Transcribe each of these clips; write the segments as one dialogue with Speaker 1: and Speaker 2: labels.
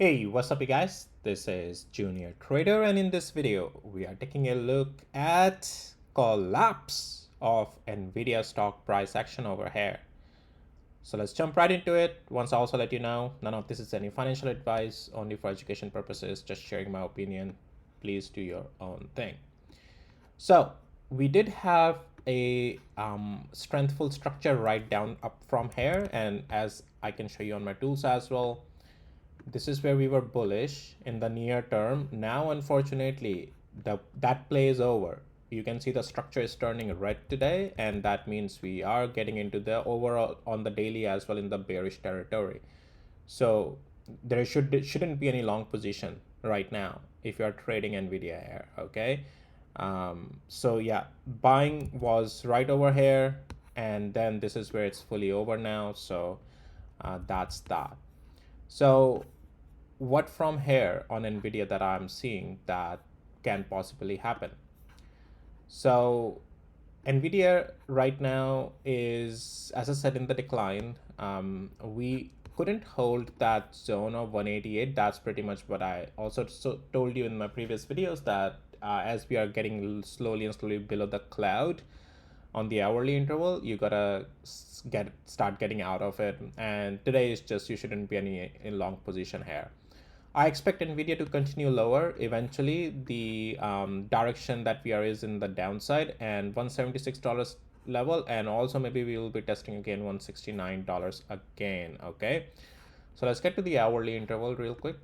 Speaker 1: Hey, what's up you guys? This is Junior Trader, and in this video we are taking a look at collapse of Nvidia stock price action over here. So let's jump right into it. Once I also let you know, none of this is any financial advice, only for education purposes, just sharing my opinion. Please do your own thing. So we did have a strengthful structure right down up from here, and as I can show you on my tools as well, this is where we were bullish in the near term. Now unfortunately that play is over. You can see the structure is turning red today, and that means we are getting into the overall on the daily as well in the bearish territory. So there shouldn't be any long position right now if you are trading Nvidia here. Okay, so yeah, buying was right over here, and then this is where it's fully over now. So that's that. So what from here on Nvidia that I'm seeing that can possibly happen? So Nvidia right now is, as I said, in the decline. We couldn't hold that zone of 188. That's pretty much what I also told you in my previous videos, that as we are getting slowly and slowly below the cloud on the hourly interval, you gotta start getting out of it. And today is just, you shouldn't be any in long position here. I expect Nvidia to continue lower. Eventually, the direction that we are is in the downside and $176 level, and also maybe we will be testing again $169 again. Okay, so let's get to the hourly interval real quick.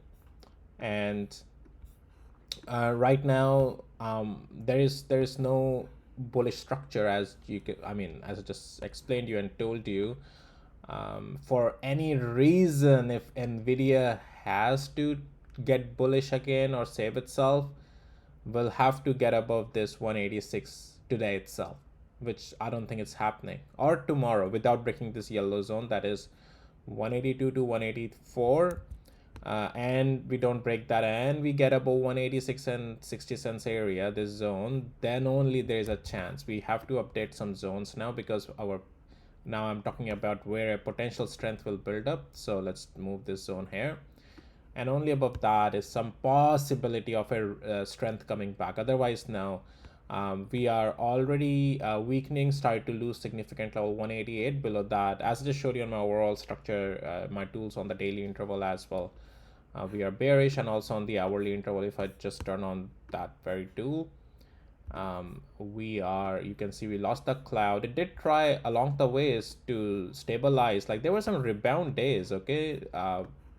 Speaker 1: And right now, there is no bullish structure, as you can, I mean, as I just explained you and told you. For any reason, if Nvidia has to get bullish again or save itself, will have to get above this 186 today itself, which I don't think it's happening, or tomorrow, without breaking this yellow zone, that is 182 to 184. And we don't break that and we get above 186 and 60 cents area, this zone, then only there is a chance. We have to update some zones now, because our, now I'm talking about where a potential strength will build up. So let's move this zone here, and only above that is some possibility of a strength coming back. Otherwise, now we are already weakening, started to lose significant level 188. Below that, as I just showed you on my overall structure, my tools on the daily interval as well, we are bearish, and also on the hourly interval, if I just turn on that very tool, we are, you can see we lost the cloud. It did try along the ways to stabilize, like there were some rebound days, okay,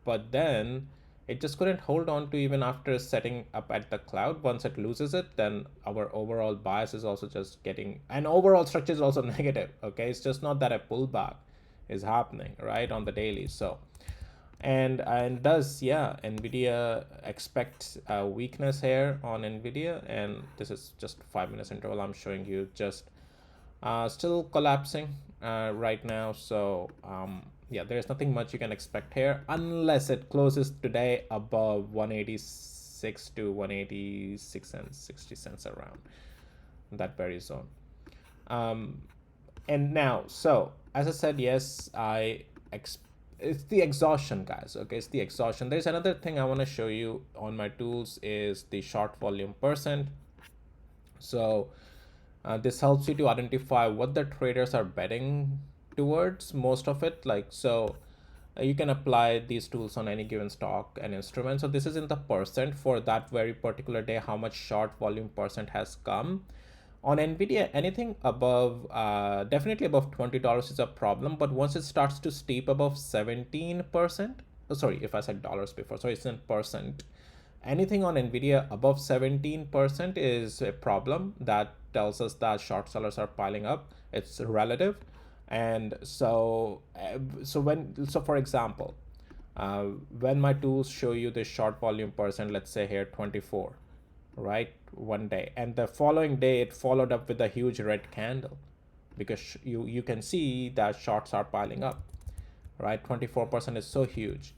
Speaker 1: but then it just couldn't hold on to even after setting up at the cloud. Once it loses it, then our overall bias is also just getting, and overall structure is also negative. Okay, it's just not that a pullback is happening right on the daily. So and thus, yeah, Nvidia expects a weakness here on Nvidia, and this is just 5 minutes interval I'm showing you, just still collapsing right now. So yeah, there's nothing much you can expect here unless it closes today above 186 to 186 and 60 cents, around that very zone. And now, so as I said, yes, it's the exhaustion, guys. Okay, it's the exhaustion. There's another thing I want to show you on my tools, is the short volume percent. So this helps you to identify what the traders are betting towards, most of it. Like, so you can apply these tools on any given stock and instrument. So this is in the percent for that very particular day, how much short volume percent has come. On Nvidia, anything above, definitely above $20 is a problem, but once it starts to steep above 17%, sorry, if I said dollars before, so it's in percent. Anything on Nvidia above 17% is a problem. That tells us that short sellers are piling up. It's relative. And so, so for example, when my tools show you the short volume percent, let's say here 24, right, one day, and the following day it followed up with a huge red candle, because you can see that shorts are piling up, right? 24% is so huge,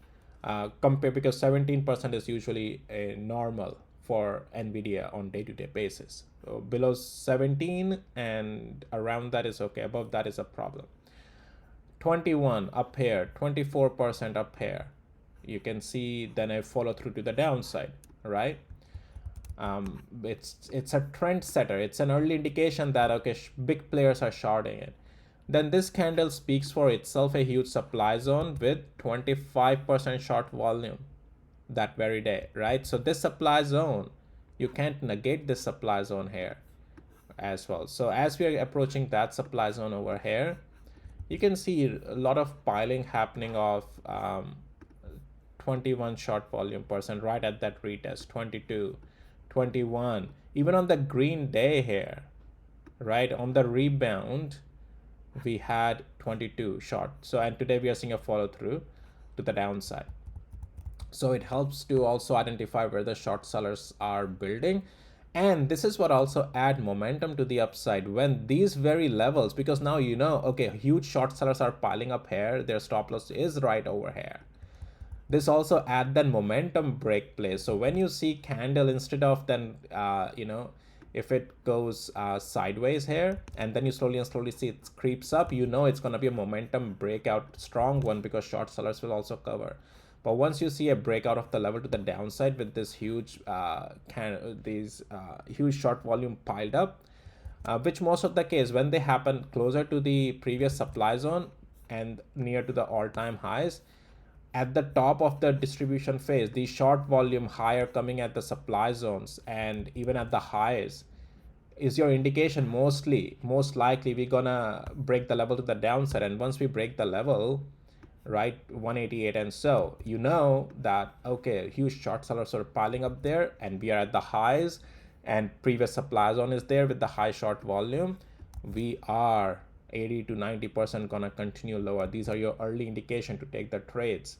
Speaker 1: compare, because 17% is usually a normal for Nvidia on day-to-day basis. So below 17 and around that is okay, above that is a problem. 21 up here, 24% up here, you can see then a follow through to the downside, right? It's a trend setter. It's an early indication that okay, big players are shorting it. Then this candle speaks for itself, a huge supply zone with 25% short volume that very day, right? So this supply zone, you can't negate this supply zone here as well. So as we are approaching that supply zone over here, you can see a lot of piling happening of 21 short volume percent right at that retest, 22, 21, even on the green day here, right? On the rebound, we had 22 short. So, and today we are seeing a follow through to the downside. So it helps to also identify where the short sellers are building. And this is what also add momentum to the upside when these very levels, because now you know, okay, huge short sellers are piling up here, their stop loss is right over here. This also add that momentum break place. So when you see candle, instead of then if it goes sideways here and then you slowly and slowly see it creeps up, you know it's going to be a momentum breakout, strong one, because short sellers will also cover. But once you see a breakout of the level to the downside with this huge huge short volume piled up, which most of the case when they happen closer to the previous supply zone and near to the all-time highs, at the top of the distribution phase, the short volume higher coming at the supply zones and even at the highs is your indication. Most likely we're gonna break the level to the downside, and once we break the level, right, 188, and so you know that okay, huge short sellers are piling up there and we are at the highs and previous supply zone is there with the high short volume, we are 80 to 90% gonna continue lower. These are your early indication to take the trades,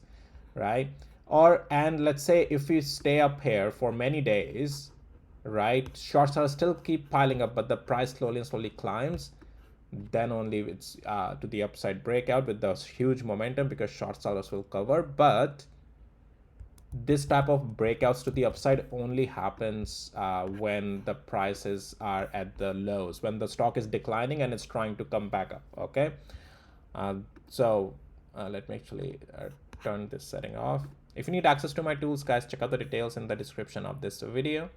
Speaker 1: right? Or and let's say if we stay up here for many days, right, short sellers still keep piling up but the price slowly and slowly climbs, then only it's to the upside breakout with those huge momentum because short sellers will cover. But this type of breakouts to the upside only happens when the prices are at the lows, when the stock is declining and it's trying to come back up. Okay, so let me actually turn this setting off. If you need access to my tools, guys, check out the details in the description of this video.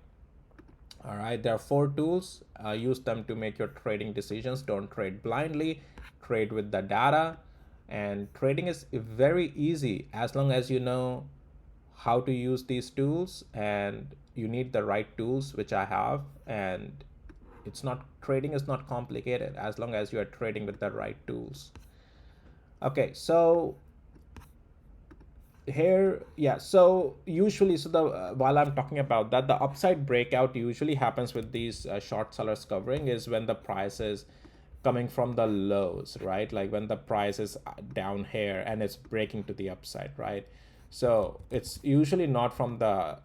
Speaker 1: All right, there are 4 tools. Use them to make your trading decisions. Don't trade blindly, trade with the data. And trading is very easy as long as you know how to use these tools, and you need the right tools, which I have. And it's not, trading is not complicated as long as you are trading with the right tools. Okay, so here, yeah, so usually, so the while I'm talking about that, the upside breakout usually happens with these short sellers covering is when the price is coming from the lows, right? Like when the price is down here and it's breaking to the upside, right? So it's usually not from the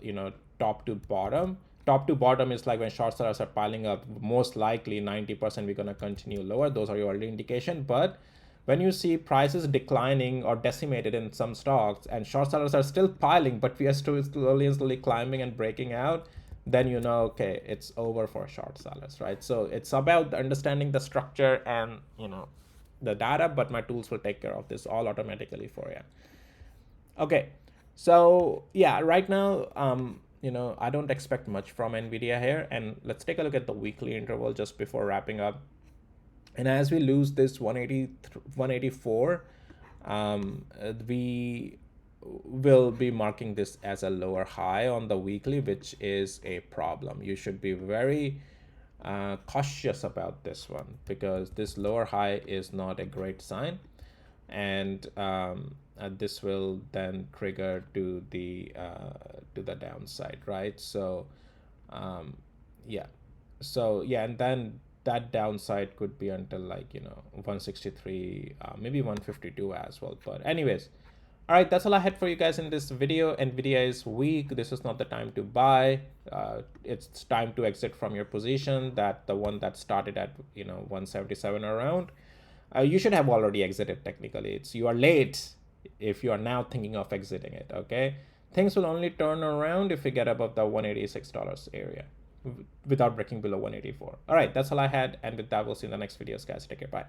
Speaker 1: top to bottom. Top to bottom is like when short sellers are piling up, most likely 90% we're going to continue lower. Those are your early indication. But when you see prices declining or decimated in some stocks and short sellers are still piling, but we are still slowly and slowly climbing and breaking out, then you know, okay, it's over for short sellers, right? So it's about understanding the structure and the data, but my tools will take care of this all automatically for you. Okay, so yeah, right now, I don't expect much from Nvidia here, and let's take a look at the weekly interval just before wrapping up. And as we lose this 180, 184, we will be marking this as a lower high on the weekly, which is a problem. You should be very cautious about this one because this lower high is not a great sign. And this will then trigger to the downside, right? So yeah, so yeah, and then that downside could be until 163, maybe 152 as well. But anyways, all right, that's all I had for you guys in this video. Nvidia is weak. This is not the time to buy. It's time to exit from your position, that the one that started at 177 around. You should have already exited technically. You are late if you are now thinking of exiting it. Okay, things will only turn around if we get above the $186 area without breaking below 184. All right, that's all I had, and with that, we'll see you in the next videos, guys. Take care. Bye.